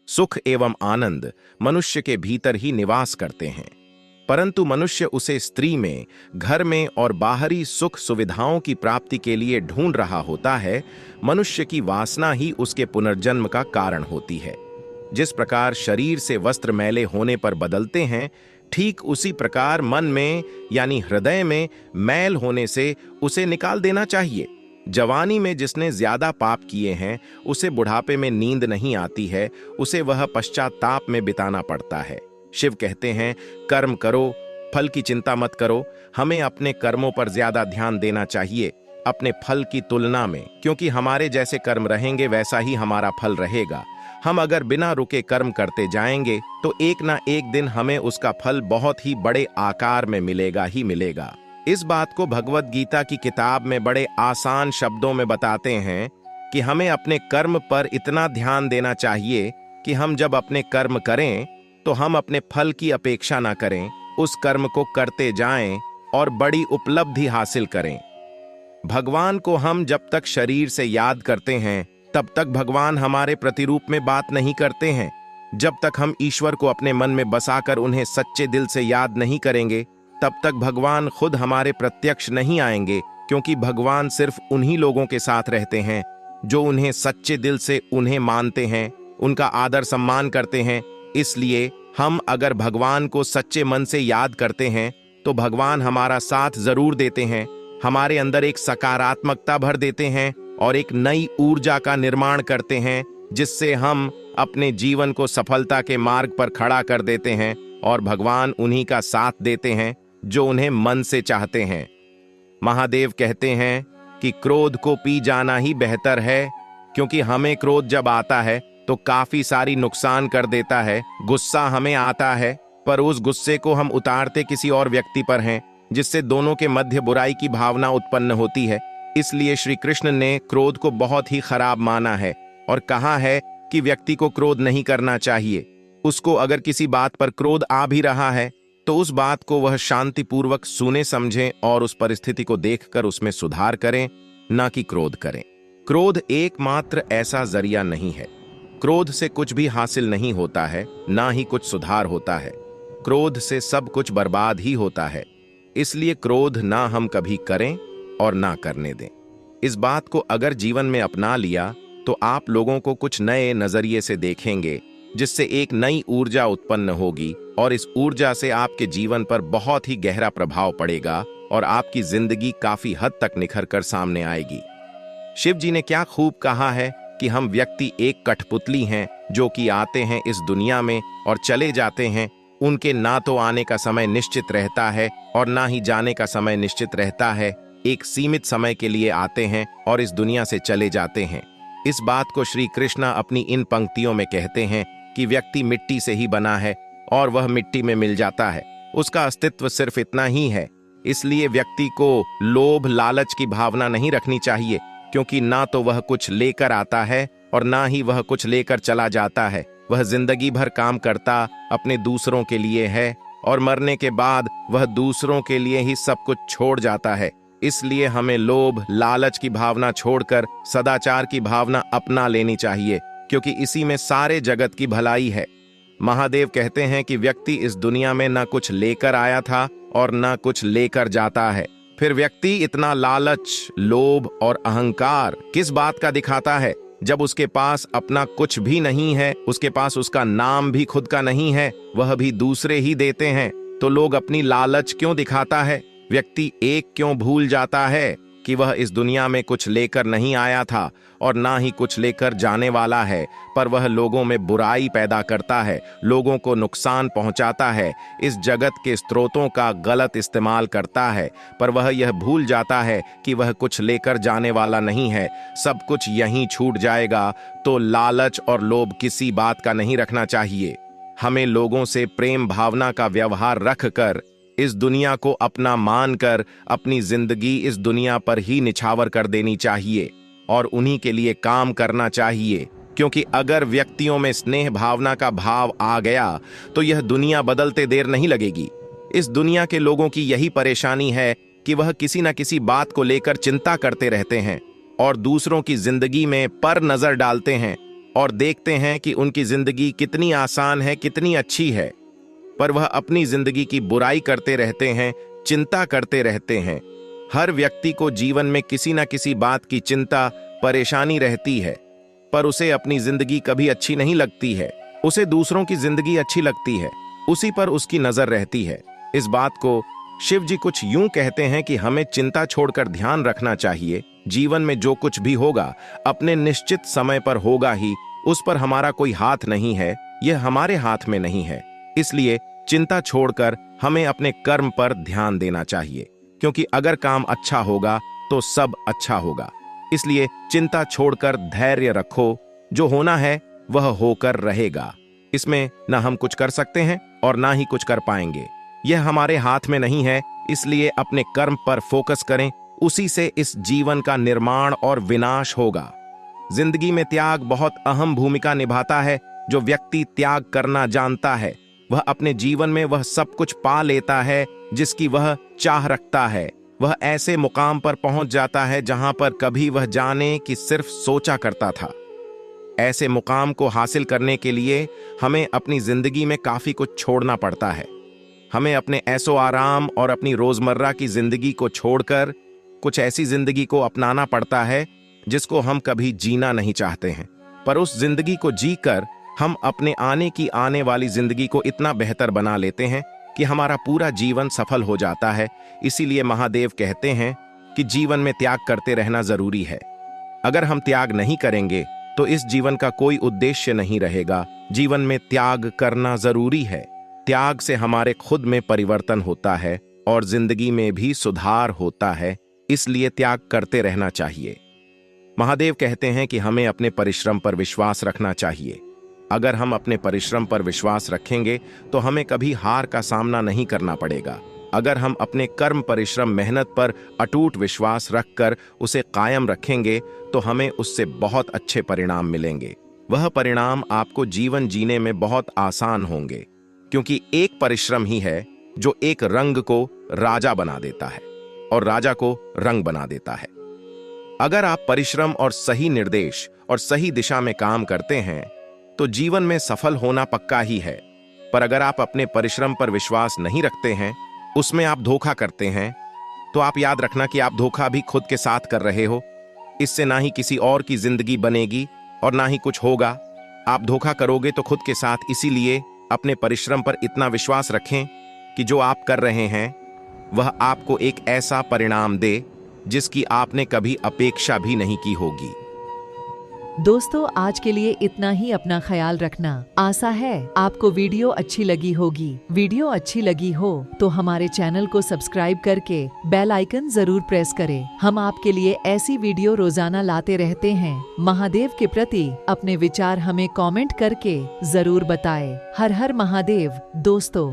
सुख एवं आनंद मनुष्य के भीतर ही निवास करते हैं, परंतु मनुष्य उसे स्त्री में, घर में और बाहरी सुख सुविधाओं की प्राप्ति के लिए ढूंढ रहा होता है। मनुष्य की वासना ही उसके पुनर्जन्म का कारण होती है। जिस प्रकार शरीर से वस्त्र मैले होने पर बदलते हैं, ठीक उसी प्रकार मन में यानी हृदय में मैल होने से उसे निकाल देना चाहिए। जवानी में जिसने ज्यादा पाप किए हैं, उसे बुढ़ापे में नींद नहीं आती है, उसे वह पश्चाताप में बिताना पड़ता है। शिव कहते हैं, कर्म करो, फल की चिंता मत करो। हमें अपने कर्मों पर ज्यादा ध्यान देना चाहिए अपने फल की तुलना में, क्योंकि हमारे जैसे कर्म रहेंगे वैसा ही हमारा फल रहेगा। हम अगर बिना रुके कर्म करते जाएंगे तो एक ना एक दिन हमें उसका फल बहुत ही बड़े आकार में मिलेगा ही मिलेगा। इस बात को भगवत गीता की किताब में बड़े आसान शब्दों में बताते हैं कि हमें अपने कर्म पर इतना ध्यान देना चाहिए कि हम जब अपने कर्म करें तो हम अपने फल की अपेक्षा ना करें, उस कर्म को करते जाएं और बड़ी उपलब्धि हासिल करें। भगवान को हम जब तक शरीर से याद करते हैं तब तक भगवान हमारे प्रतिरूप में बात नहीं करते हैं। जब तक हम ईश्वर को अपने मन में बसाकर उन्हें सच्चे दिल से याद नहीं करेंगे तब तक भगवान खुद हमारे प्रत्यक्ष नहीं आएंगे, क्योंकि भगवान सिर्फ उन्हीं लोगों के साथ रहते हैं जो उन्हें सच्चे दिल से उन्हें मानते हैं, उनका आदर सम्मान करते हैं। इसलिए हम अगर भगवान को सच्चे मन से याद करते हैं तो भगवान हमारा साथ जरूर देते हैं, हमारे अंदर एक सकारात्मकता भर देते हैं और एक नई ऊर्जा का निर्माण करते हैं, जिससे हम अपने जीवन को सफलता के मार्ग पर खड़ा कर देते हैं और भगवान उन्हीं का साथ देते हैं जो उन्हें मन से चाहते हैं। महादेव कहते हैं कि क्रोध को पी जाना ही बेहतर है, क्योंकि हमें क्रोध जब आता है तो काफी सारी नुकसान कर देता है। गुस्सा हमें आता है पर उस गुस्से को हम उतारते किसी और व्यक्ति पर हैं, जिससे दोनों के मध्य बुराई की भावना उत्पन्न होती है। इसलिए श्री कृष्ण ने क्रोध को बहुत ही खराब माना है और कहा है कि व्यक्ति को क्रोध नहीं करना चाहिए। उसको अगर किसी बात पर क्रोध आ भी रहा है तो उस बात को वह शांतिपूर्वक सुने समझें और उस परिस्थिति को देखकर उसमें सुधार करें, ना कि क्रोध करें। क्रोध एकमात्र ऐसा जरिया नहीं है। क्रोध से कुछ भी हासिल नहीं होता है, ना ही कुछ सुधार होता है। क्रोध से सब कुछ बर्बाद ही होता है। इसलिए क्रोध ना हम कभी करें और ना करने दें। इस बात को अगर जीवन में अपना लिया तो आप लोगों को कुछ नए नजरिए से देखेंगे, जिससे एक नई ऊर्जा उत्पन्न होगी और इस ऊर्जा से आपके जीवन पर बहुत ही गहरा प्रभाव पड़ेगा और आपकी जिंदगी काफी हद तक निखर कर सामने आएगी। शिव जी ने क्या खूब कहा है कि हम व्यक्ति एक कठपुतली हैं जो कि आते हैं इस दुनिया में और चले जाते हैं। उनके ना तो आने का समय निश्चित रहता है और ना ही जाने का समय निश्चित रहता है। एक सीमित समय के लिए आते हैं और इस दुनिया से चले जाते हैं। इस बात को श्री कृष्ण अपनी इन पंक्तियों में कहते हैं कि व्यक्ति मिट्टी से ही बना है और वह मिट्टी में मिल जाता है। उसका अस्तित्व सिर्फ इतना ही है। इसलिए व्यक्ति को लोभ लालच की भावना नहीं रखनी चाहिए, क्योंकि ना तो वह कुछ लेकर आता है और ना ही वह कुछ लेकर चला जाता है। वह जिंदगी भर काम करता अपने दूसरों के लिए है और मरने के बाद वह दूसरों के लिए ही सब कुछ छोड़ जाता है। इसलिए हमें लोभ लालच की भावना छोड़कर सदाचार की भावना अपना लेनी चाहिए, क्योंकि इसी में सारे जगत की भलाई है। महादेव कहते हैं कि व्यक्ति इस दुनिया में ना कुछ लेकर आया था और ना कुछ लेकर जाता है। फिर व्यक्ति इतना लालच, लोभ और अहंकार किस बात का दिखाता है, जब उसके पास अपना कुछ भी नहीं है, उसके पास उसका नाम भी खुद का नहीं है, वह भी दूसरे ही देते हैं, तो लोग अपनी लालच क्यों दिखाता है? व्यक्ति एक क्यों भूल जाता है कि वह इस दुनिया में कुछ लेकर नहीं आया था और ना ही कुछ लेकर जाने वाला है, पर वह लोगों में बुराई पैदा करता है, लोगों को नुकसान पहुंचाता है, इस जगत के स्रोतों का गलत इस्तेमाल करता है, पर वह यह भूल जाता है कि वह कुछ लेकर जाने वाला नहीं है, सब कुछ यहीं छूट जाएगा। तो लालच और लोभ किसी बात का नहीं रखना चाहिए। हमें लोगों से प्रेम भावना का व्यवहार रख कर इस दुनिया को अपना मानकर अपनी जिंदगी इस दुनिया पर ही निछावर कर देनी चाहिए और उन्हीं के लिए काम करना चाहिए, क्योंकि अगर व्यक्तियों में स्नेह भावना का भाव आ गया तो यह दुनिया बदलते देर नहीं लगेगी। इस दुनिया के लोगों की यही परेशानी है कि वह किसी न किसी बात को लेकर चिंता करते रहते हैं और दूसरों की जिंदगी में पर नजर डालते हैं। और देखते हैं कि उनकी जिंदगी कितनी आसान है, कितनी अच्छी है, पर वह अपनी जिंदगी की बुराई करते रहते हैं, चिंता करते रहते हैं। हर व्यक्ति को जीवन में किसी न किसी बात की चिंता, परेशानी रहती है, पर उसे अपनी जिंदगी कभी अच्छी नहीं लगती है। उसे दूसरों की जिंदगी अच्छी लगती है, उसी पर उसकी नजर रहती है। इस बात को शिव जी कुछ यूं कहते हैं कि हमें चिंता छोड़कर ध्यान रखना चाहिए। जीवन में जो कुछ भी होगा अपने निश्चित समय पर होगा ही, उस पर हमारा कोई हाथ नहीं है, यह हमारे हाथ में नहीं है। इसलिए चिंता छोड़कर हमें अपने कर्म पर ध्यान देना चाहिए, क्योंकि अगर काम अच्छा होगा तो सब अच्छा होगा। इसलिए चिंता छोड़कर धैर्य रखो, जो होना है वह होकर रहेगा। इसमें ना हम कुछ कर सकते हैं और ना ही कुछ कर पाएंगे, यह हमारे हाथ में नहीं है। इसलिए अपने कर्म पर फोकस करें, उसी से इस जीवन का निर्माण और विनाश होगा। जिंदगी में त्याग बहुत अहम भूमिका निभाता है। जो व्यक्ति त्याग करना जानता है वह अपने जीवन में वह सब कुछ पा लेता है जिसकी वह चाह रखता है। वह ऐसे मुकाम पर पहुंच जाता है जहां पर कभी वह जाने कि सिर्फ सोचा करता था। ऐसे मुकाम को हासिल करने के लिए हमें अपनी जिंदगी में काफी कुछ छोड़ना पड़ता है। हमें अपने ऐशो आराम और अपनी रोजमर्रा की जिंदगी को छोड़कर कुछ ऐसी जिंदगी को अपनाना पड़ता है जिसको हम कभी जीना नहीं चाहते हैं, पर उस जिंदगी को जीकर हम अपने आने वाली जिंदगी को इतना बेहतर बना लेते हैं कि हमारा पूरा जीवन सफल हो जाता है। इसीलिए महादेव कहते हैं कि जीवन में त्याग करते रहना जरूरी है। अगर हम त्याग नहीं करेंगे तो इस जीवन का कोई उद्देश्य नहीं रहेगा। जीवन में त्याग करना जरूरी है। त्याग से हमारे खुद में परिवर्तन होता है और जिंदगी में भी सुधार होता है। इसलिए त्याग करते रहना चाहिए। महादेव कहते हैं कि हमें अपने परिश्रम पर विश्वास रखना चाहिए। अगर हम अपने परिश्रम पर विश्वास रखेंगे तो हमें कभी हार का सामना नहीं करना पड़ेगा। अगर हम अपने कर्म, परिश्रम, मेहनत पर अटूट विश्वास रखकर उसे कायम रखेंगे तो हमें उससे बहुत अच्छे परिणाम मिलेंगे। वह परिणाम आपको जीवन जीने में बहुत आसान होंगे, क्योंकि एक परिश्रम ही है जो एक रंग को राजा बना देता है और राजा को रंग बना देता है। अगर आप परिश्रम और सही निर्देश और सही दिशा में काम करते हैं तो जीवन में सफल होना पक्का ही है। पर अगर आप अपने परिश्रम पर विश्वास नहीं रखते हैं, उसमें आप धोखा करते हैं, तो आप याद रखना कि आप धोखा भी खुद के साथ कर रहे हो। इससे ना ही किसी और की जिंदगी बनेगी और ना ही कुछ होगा। आप धोखा करोगे तो खुद के साथ। इसीलिए अपने परिश्रम पर इतना विश्वास रखें कि जो आप कर रहे हैं वह आपको एक ऐसा परिणाम दे जिसकी आपने कभी अपेक्षा भी नहीं की होगी। दोस्तों, आज के लिए इतना ही। अपना ख्याल रखना। आशा है आपको वीडियो अच्छी लगी होगी। वीडियो अच्छी लगी हो तो हमारे चैनल को सब्सक्राइब करके बेल आइकन जरूर प्रेस करें। हम आपके लिए ऐसी वीडियो रोजाना लाते रहते हैं। महादेव के प्रति अपने विचार हमें कमेंट करके जरूर बताएं। हर हर महादेव दोस्तों।